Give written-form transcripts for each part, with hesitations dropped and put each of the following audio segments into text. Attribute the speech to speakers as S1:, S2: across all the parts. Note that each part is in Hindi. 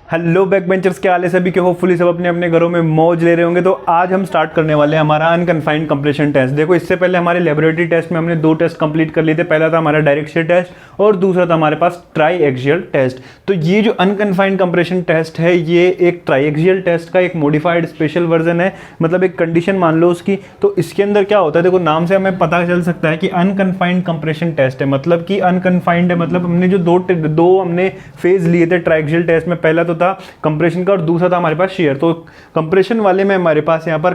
S1: हेलो बैक बेंचर्स, क्या हाल है सभी के। होपफुली सब अपने अपने घरों में मौज ले रहे होंगे। तो आज हम स्टार्ट करने वाले हैं हमारा अनकन्फाइंड कंप्रेशन टेस्ट। देखो, इससे पहले हमारे लेबोरेटरी टेस्ट में हमने 2 टेस्ट कंप्लीट कर लिए थे। पहला था हमारा डायरेक्ट शेयर टेस्ट और दूसरा था हमारे पास ट्राई एक्सियल टेस्ट। तो ये जो अनकन्फाइंड कंप्रेशन टेस्ट है, ये एक ट्राई एक्सियल टेस्ट का एक मॉडिफाइड स्पेशल वर्जन है, मतलब एक कंडीशन मान लो उसकी। तो इसके अंदर क्या होता है, देखो नाम से हमें पता चल सकता है कि अनकन्फाइंड कंप्रेशन टेस्ट है, मतलब कि अनकन्फाइंड है, मतलब हमने जो दो हमने फेज लिए थे ट्राई एक्सियल टेस्ट में। पहला तो था कंप्रेशन का और दूसरा था हमारे पास शेयर। तो कंप्रेशन वाले में हमारे पास यहाँ पर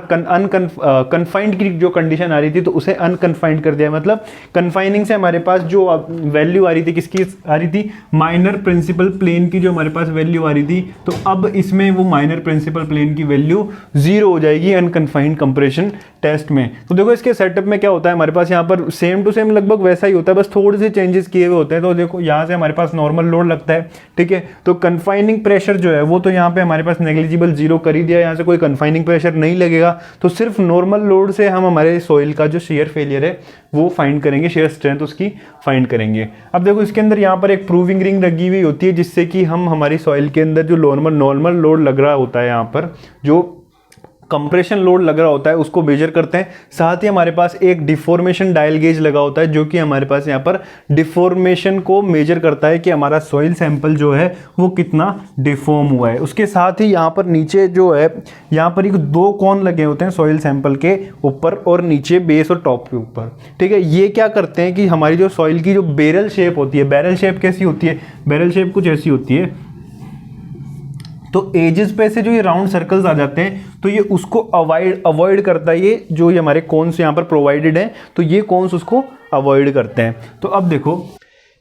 S1: कन्फाइंड की जो कंडीशन आ रही थी तो उसे अनकन्फाइंड कर दिया, मतलब कन्फाइनिंग से हमारे पास जो वैल्यू आ रही थी, किसकी आ रही थी, माइनर प्रिंसिपल प्लेन की जो हमारे पास वैल्यू आ रही थी। तो अब इसमें वो माइनर प्रिंसिपल प्लेन की वैल्यू 0 हो जाएगी अनकन्फाइंड कंप्रेशन टेस्ट में। तो देखो इसके सेटअप में क्या होता है, हमारे पास यहाँ पर सेम टू सेम लगभग वैसा ही होता है, बस थोड़े से चेंजेस किए हुए होते हैं। तो देखो यहाँ से हमारे पास नॉर्मल लोड लगता है, ठीक है। तो कन्फाइनिंग प्रेशर जो है वो तो यहाँ पे हमारे पास नेग्लिजिबल 0 कर ही दिया, यहाँ से कोई कन्फाइनिंग प्रेशर नहीं लगेगा। तो सिर्फ नॉर्मल लोड से हम हमारे सॉइल का जो शेयर फेलियर है वो फाइंड करेंगे, शेयर स्ट्रेंथ उसकी फाइंड करेंगे। अब देखो इसके अंदर यहाँ पर एक प्रूविंग रिंग लगी हुई होती है, जिससे कि हम हमारी सॉइल के अंदर जो नॉर्मल लोड लग रहा होता है, यहाँ पर जो कंप्रेशन लोड लग रहा होता है उसको मेजर करते हैं। साथ ही हमारे पास एक डिफॉर्मेशन डायल गेज लगा होता है, जो कि हमारे पास यहाँ पर डिफॉर्मेशन को मेजर करता है कि हमारा सॉइल सैंपल जो है वो कितना डिफॉर्म हुआ है। उसके साथ ही यहाँ पर नीचे जो है, यहाँ पर एक 2 कोन लगे होते हैं सॉइल सैंपल के ऊपर और नीचे, बेस और टॉप के ऊपर, ठीक है। ये क्या करते हैं कि हमारी जो सॉइल की जो बैरल शेप होती है, बैरल शेप कैसी होती है, बैरल शेप कुछ ऐसी होती है। तो एजेस पे से जो ये राउंड सर्कल्स आ जाते हैं, तो ये उसको अवॉइड करता है। ये जो ये हमारे कोन्स यहाँ पर प्रोवाइडेड हैं, तो ये कोन्स उसको अवॉइड करते हैं। तो अब देखो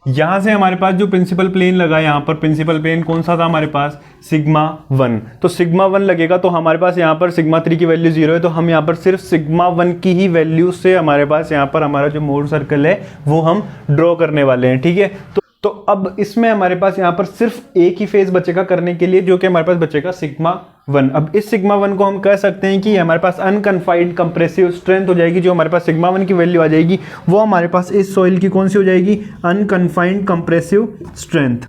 S1: यहाँ से हमारे पास जो प्रिंसिपल प्लेन लगा, यहाँ पर प्रिंसिपल प्लेन कौन सा था हमारे पास, सिग्मा 1। तो सिग्मा 1 लगेगा, तो हमारे पास यहाँ पर सिग्मा 3 की वैल्यू 0 है। तो हम यहाँ पर सिर्फ सिग्मा 1 की ही वैल्यू से हमारे पास यहाँ पर हमारा जो मोर सर्कल है वो हम ड्रॉ करने वाले हैं, ठीक है। तो अब इसमें हमारे पास यहाँ पर सिर्फ एक ही फेज बचेगा करने के लिए, जो कि हमारे पास बचेगा सिग्मा 1। अब इस सिग्मा 1 को हम कह सकते हैं कि हमारे पास अनकन्फाइंड कंप्रेसिव स्ट्रेंथ हो जाएगी। जो हमारे पास सिग्मा 1 की वैल्यू आ जाएगी वो हमारे पास इस सॉइल की कौन सी हो जाएगी, unconfined compressive strength,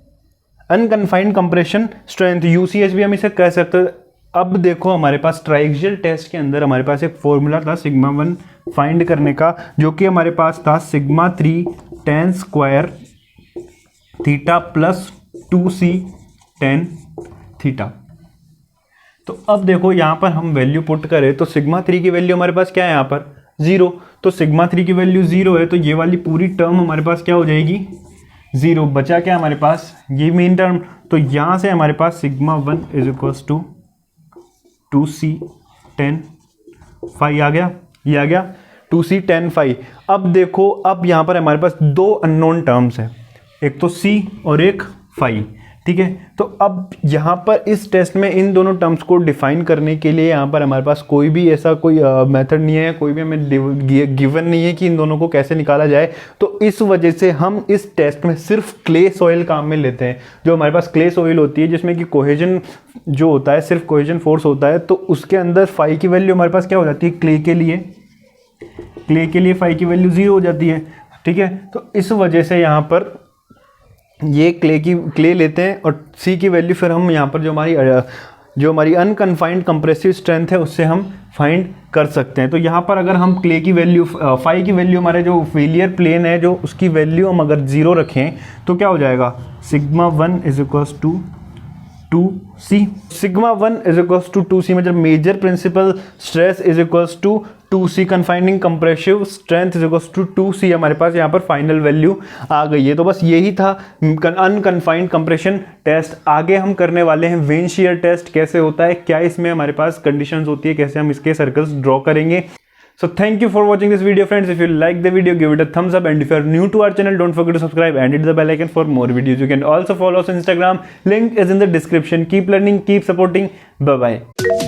S1: unconfined compression strength, UCH भी हम इसे कह सकते हैं। अब देखो हमारे पास ट्राइएक्सियल टेस्ट के अंदर हमारे पास एक फॉर्मूला था सिग्मा 1 फाइंड करने का, जो कि हमारे पास था sigma 3 tan square theta plus 2c tan theta. तो अब देखो यहाँ पर हम वैल्यू पुट करें तो सिग्मा 3 की वैल्यू हमारे पास क्या है, यहाँ पर 0। तो सिग्मा 3 की वैल्यू 0 है, तो ये वाली पूरी टर्म हमारे पास क्या हो जाएगी, 0। बचा क्या हमारे पास, ये मेन टर्म। तो यहाँ से हमारे पास sigma 1 is equals to 2c tan phi आ गया, ये आ गया 2c tan phi। अब देखो, अब यहाँ पर हमारे पास 2 अननोन टर्म्स है, एक तो c और एक phi, ठीक है। तो अब यहाँ पर इस टेस्ट में इन दोनों टर्म्स को डिफाइन करने के लिए यहाँ पर हमारे पास कोई भी ऐसा कोई मेथड नहीं है, कोई भी हमें गिवन नहीं है कि इन दोनों को कैसे निकाला जाए। तो इस वजह से हम इस टेस्ट में सिर्फ क्ले सॉइल काम में लेते हैं। जो हमारे पास क्ले सॉइल होती है जिसमें कि कोहेजन जो होता है, सिर्फ कोहेजन फोर्स होता है, तो उसके अंदर फाई की वैल्यू हमारे पास क्या हो जाती है, क्ले के लिए फाई की वैल्यू 0 हो जाती है, ठीक है। तो इस वजह से यहाँ पर ये क्ले लेते हैं और सी की वैल्यू फिर हम यहाँ पर जो हमारी अनकन्फाइंड कंप्रेसिव स्ट्रेंथ है उससे हम फाइंड कर सकते हैं। तो यहाँ पर अगर हम क्ले की वैल्यू, फाई की वैल्यू, हमारे जो फेलियर प्लेन है जो उसकी वैल्यू हम अगर 0 रखें तो क्या हो जाएगा, sigma 1 is equals to 2c। Sigma 1 is equals to 2c, मतलब major principal stress is equals to 2c, confining compressive strength is equals to 2c। हमारे पास यहाँ पर फाइनल वैल्यू आ गई है। तो बस यही था अनकन्फाइंड कंप्रेशन टेस्ट। आगे हम करने वाले हैं वेन शियर टेस्ट, कैसे होता है, क्या इसमें हमारे पास कंडीशंस होती है, कैसे हम इसके सर्कल्स ड्रॉ करेंगे। So thank you for watching this video, friends. If you like the video, give it a thumbs up, and if you are new to our channel, don't forget to subscribe and hit the bell icon for more videos. You can also follow us on Instagram. Link is in the description. Keep learning, keep supporting. Bye bye.